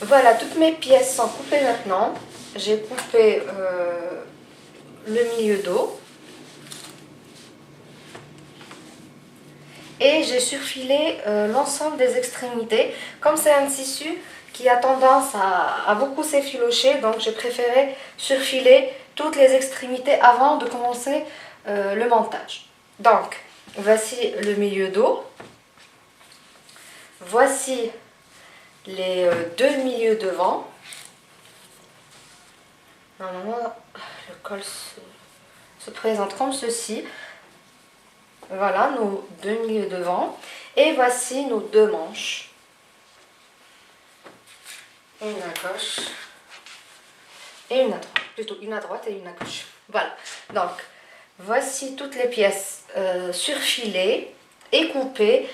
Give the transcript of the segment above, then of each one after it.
Voilà, toutes mes pièces sont coupées maintenant. J'ai coupé le milieu dos et j'ai surfilé l'ensemble des extrémités. Comme c'est un tissu qui a tendance à beaucoup s'effilocher, donc j'ai préféré surfiler toutes les extrémités avant de commencer le montage. Donc, voici le milieu dos. Voici les deux milieux devant. Normalement, le col se présente comme ceci. Voilà nos deux milieux devant. Et voici nos deux manches. Une à gauche et une à droite. Plutôt une à droite et une à gauche. Voilà. Donc, voici toutes les pièces surfilées et coupées.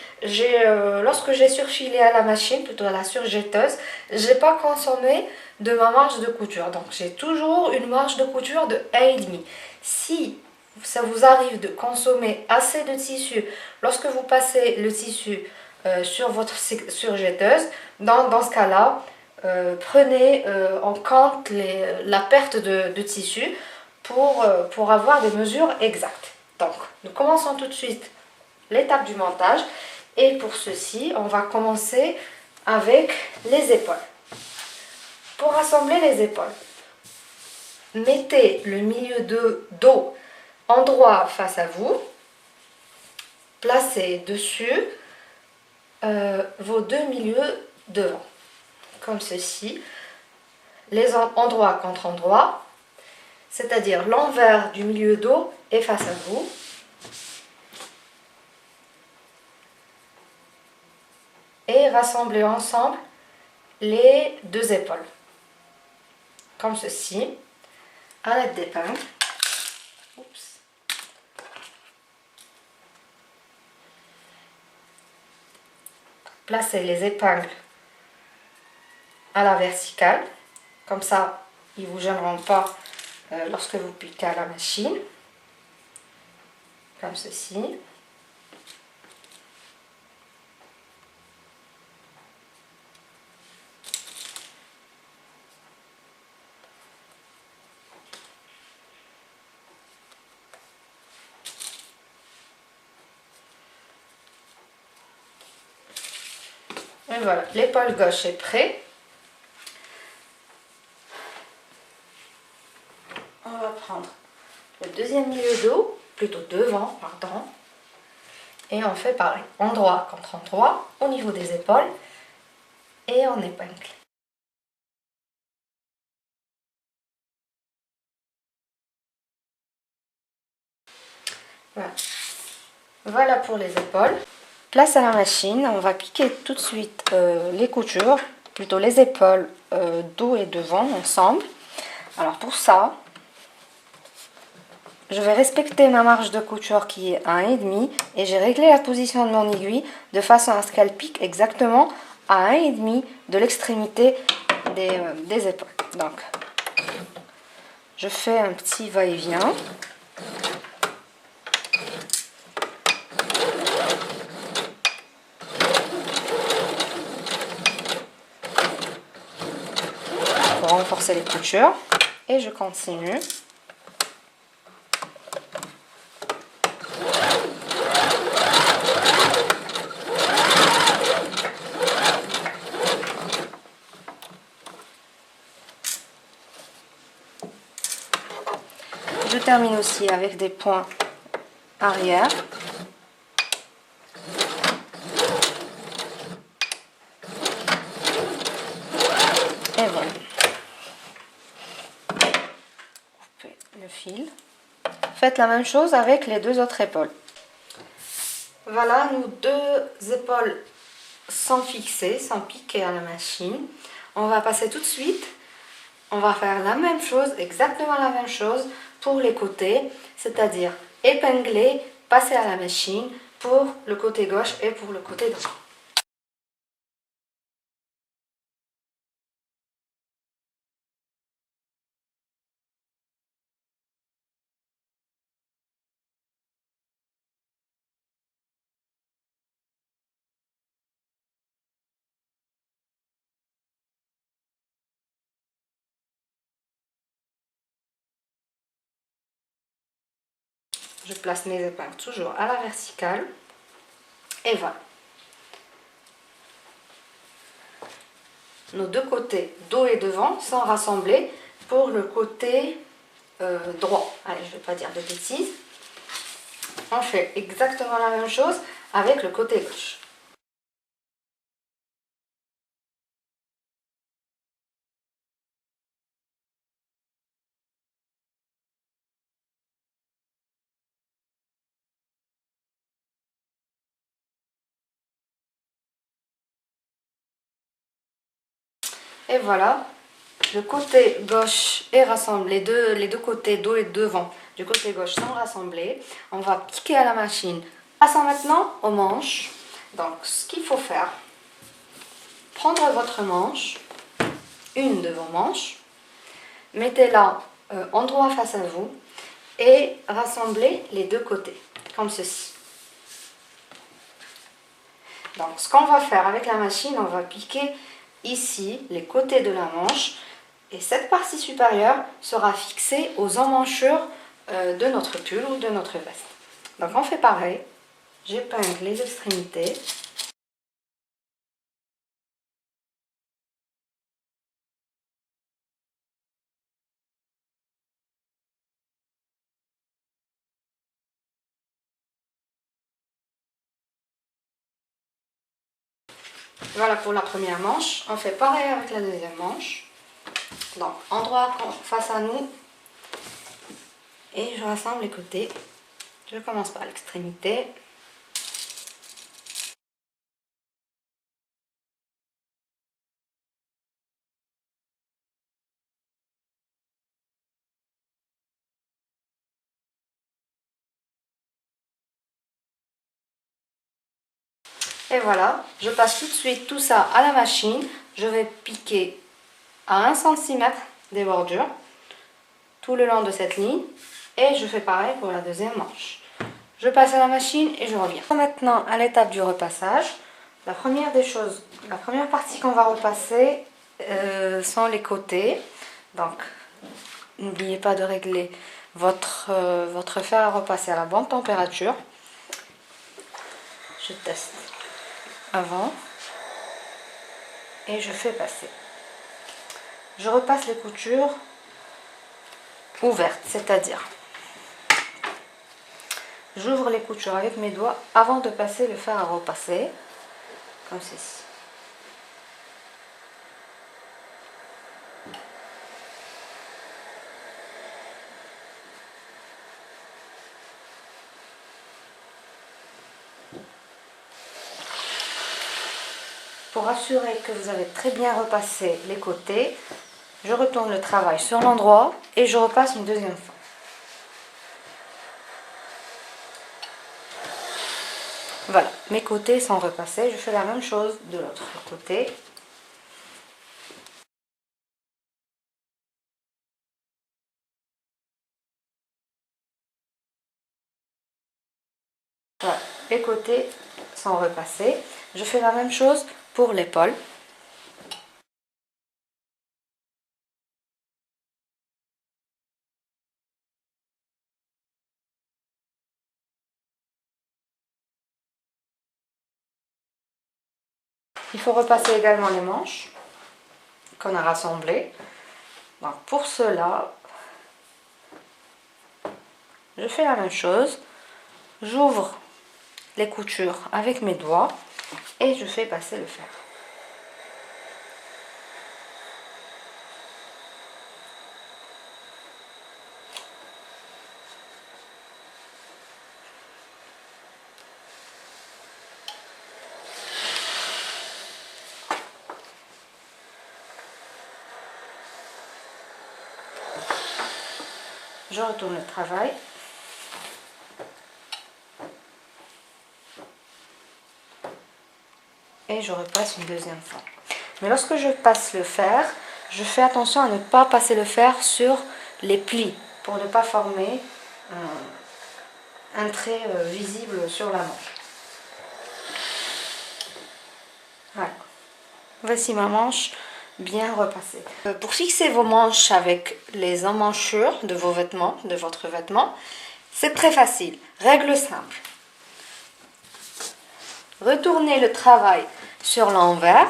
Lorsque j'ai surfilé à la machine, plutôt à la surjetteuse, je n'ai pas consommé de ma marge de couture. Donc, j'ai toujours une marge de couture de 1,5. Si ça vous arrive de consommer assez de tissu lorsque vous passez le tissu sur votre surjetteuse, dans ce cas-là, prenez en compte la perte de tissu pour avoir des mesures exactes. Donc, nous commençons tout de suite l'étape du montage. Et pour ceci, on va commencer avec les épaules. Pour assembler les épaules, mettez le milieu de dos endroit face à vous. Placez dessus vos deux milieux devant, comme ceci. Les endroits contre endroits, c'est-à-dire l'envers du milieu dos est face à vous. Et rassemblez ensemble les deux épaules, comme ceci, à l'aide d'épingles. Oups. Placez les épingles à la verticale, comme ça ils ne vous gêneront pas lorsque vous piquez à la machine, comme ceci. Et voilà, l'épaule gauche est prête. On va prendre le deuxième milieu dos, plutôt devant, pardon. Et on fait pareil, endroit contre endroit, au niveau des épaules. Et on épingle. Voilà. Voilà pour les épaules. Place à la machine, on va piquer tout de suite les coutures, plutôt les épaules, dos et devant ensemble. Alors pour ça, je vais respecter ma marge de couture qui est 1,5 et j'ai réglé la position de mon aiguille de façon à ce qu'elle pique exactement à 1,5 de l'extrémité des épaules. Donc, je fais un petit va-et-vient. Pour renforcer les coutures. Et je continue. Je termine aussi avec des points arrière. Et voilà. Coupez le fil. Faites la même chose avec les deux autres épaules. Voilà, nos deux épaules sont fixées, sont piquées à la machine. On va passer tout de suite. On va faire la même chose, exactement la même chose pour les côtés, c'est-à-dire épingler, passer à la machine pour le côté gauche et pour le côté droit. Je place mes épingles toujours à la verticale. Et voilà. Nos deux côtés, dos et devant, sont rassemblés pour le côté droit. Allez, je ne vais pas dire de bêtises. On fait exactement la même chose avec le côté gauche. Et voilà, le côté gauche est rassemblé, les deux côtés, dos et devant, du côté gauche sont rassemblés. On va piquer à la machine. Passons maintenant aux manches. Donc, ce qu'il faut faire, prendre votre manche, une de vos manches, mettez-la endroit face à vous et rassemblez les deux côtés, comme ceci. Donc, ce qu'on va faire avec la machine, on va piquer ici les côtés de la manche et cette partie supérieure sera fixée aux emmanchures de notre pull ou de notre veste. Donc, on fait pareil. J'épingle les extrémités. Voilà pour la première manche. On fait pareil avec la deuxième manche. Donc, endroit face à nous. Et je rassemble les côtés. Je commence par l'extrémité. Et voilà, je passe tout de suite tout ça à la machine. Je vais piquer à 1 cm des bordures tout le long de cette ligne. Et je fais pareil pour la deuxième manche. Je passe à la machine et je reviens. Maintenant à l'étape du repassage. La première des choses, la première partie qu'on va repasser sont les côtés. Donc, n'oubliez pas de régler votre fer à repasser à la bonne température. Je teste avant et je fais passer. Je repasse les coutures ouvertes, c'est-à-dire j'ouvre les coutures avec mes doigts avant de passer le fer à repasser, comme ceci. Pour assurer que vous avez très bien repassé les côtés, je retourne le travail sur l'endroit et je repasse une deuxième fois. Voilà, mes côtés sont repassés. Je fais la même chose de l'autre côté. Voilà, les côtés sont repassés. Je fais la même chose pour l'épaule. Il faut repasser également les manches qu'on a rassemblées. Donc pour cela, je fais la même chose. J'ouvre les coutures avec mes doigts et je fais passer le fer. Je retourne le travail. Et je repasse une deuxième fois. Mais lorsque je passe le fer, je fais attention à ne pas passer le fer sur les plis pour ne pas former un trait visible sur la manche. Voilà. Voici ma manche bien repassée. Pour fixer vos manches avec les emmanchures de vos vêtements, de votre vêtement, C'est très facile. Règle simple. Retournez le travail sur l'envers.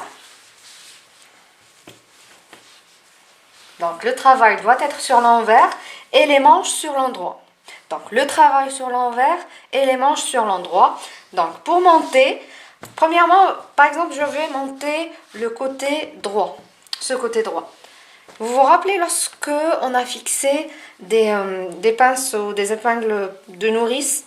Donc le travail doit être sur l'envers et les manches sur l'endroit. Donc le travail sur l'envers et les manches sur l'endroit. Donc pour monter, premièrement, par exemple, je vais monter le côté droit. Ce côté droit. Vous vous rappelez lorsque on a fixé des pinces ou des épingles de nourrice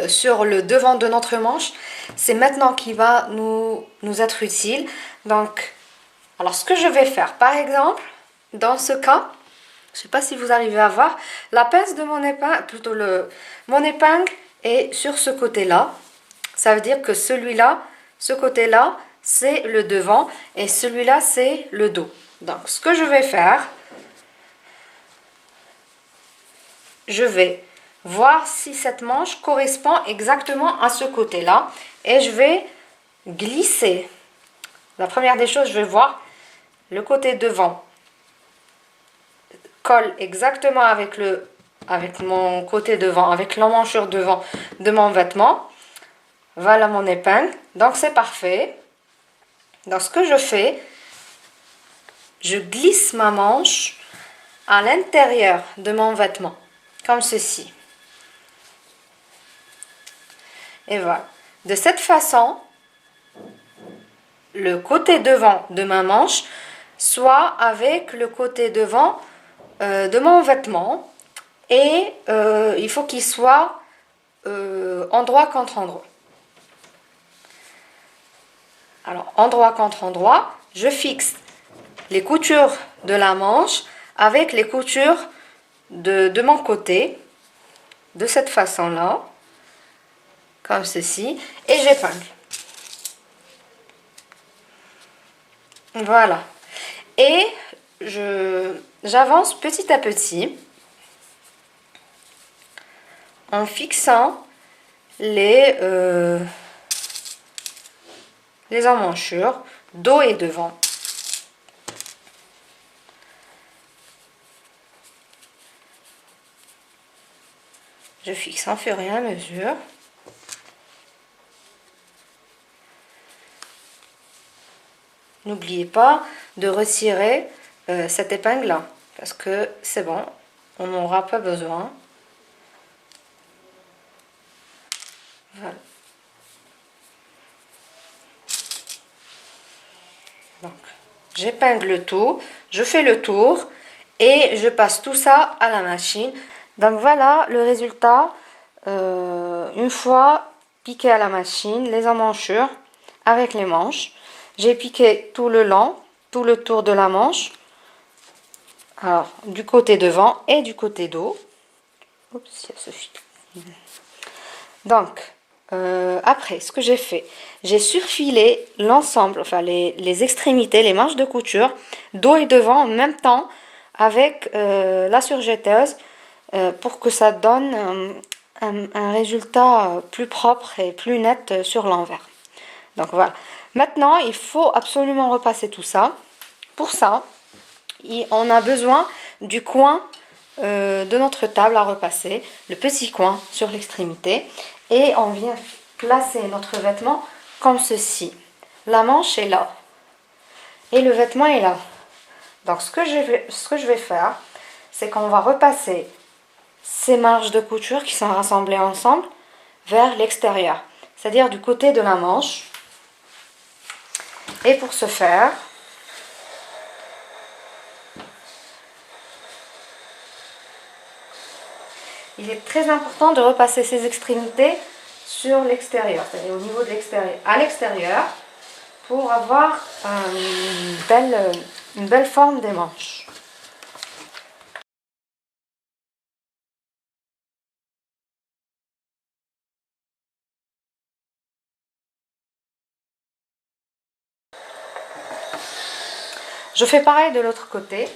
sur le devant de notre manche, c'est maintenant qui va nous être utile. Donc, alors ce que je vais faire, par exemple, dans ce cas, je ne sais pas si vous arrivez à voir, la pince de mon épingle, plutôt mon épingle est sur ce côté-là. Ça veut dire que celui-là, ce côté-là, c'est le devant et celui-là, c'est le dos. Donc, ce que je vais faire, je vais voir si cette manche correspond exactement à ce côté-là et je vais glisser. La première des choses, je vais voir le côté devant colle exactement avec mon côté devant, avec l'emmanchure devant de mon vêtement. Voilà mon épingle. Donc c'est parfait. Donc ce que je fais, je glisse ma manche à l'intérieur de mon vêtement, comme ceci. Et voilà. De cette façon, le côté devant de ma manche soit avec le côté devant de mon vêtement et il faut qu'il soit endroit contre endroit. Alors, endroit contre endroit, je fixe les coutures de la manche avec les coutures de mon côté, de cette façon-là, comme ceci, et j'épingle. Voilà. Et j'avance petit à petit en fixant les emmanchures dos et devant. Je fixe en fur et à mesure. N'oubliez pas de retirer cette épingle-là, parce que c'est bon, on n'en aura pas besoin. Voilà. Donc, j'épingle tout, je fais le tour et je passe tout ça à la machine. Donc voilà le résultat une fois piqué à la machine, les emmanchures avec les manches. J'ai piqué tout le long, tout le tour de la manche. Alors, du côté devant et du côté dos. Oups, ça suffit. Donc, après, ce que j'ai fait, j'ai surfilé l'ensemble, enfin les extrémités, les manches de couture, dos et devant en même temps avec la surjetteuse pour que ça donne un résultat plus propre et plus net sur l'envers. Donc voilà. Maintenant, il faut absolument repasser tout ça. Pour ça, on a besoin du coin de notre table à repasser, le petit coin sur l'extrémité. Et on vient placer notre vêtement comme ceci. La manche est là. Et le vêtement est là. Donc ce que je vais faire, c'est qu'on va repasser ces marges de couture qui sont rassemblées ensemble vers l'extérieur. C'est-à-dire du côté de la manche. Et pour ce faire, il est très important de repasser ces extrémités sur l'extérieur, c'est-à-dire au niveau de l'extérieur, à l'extérieur, pour avoir une belle forme des manches. Je fais pareil de l'autre côté.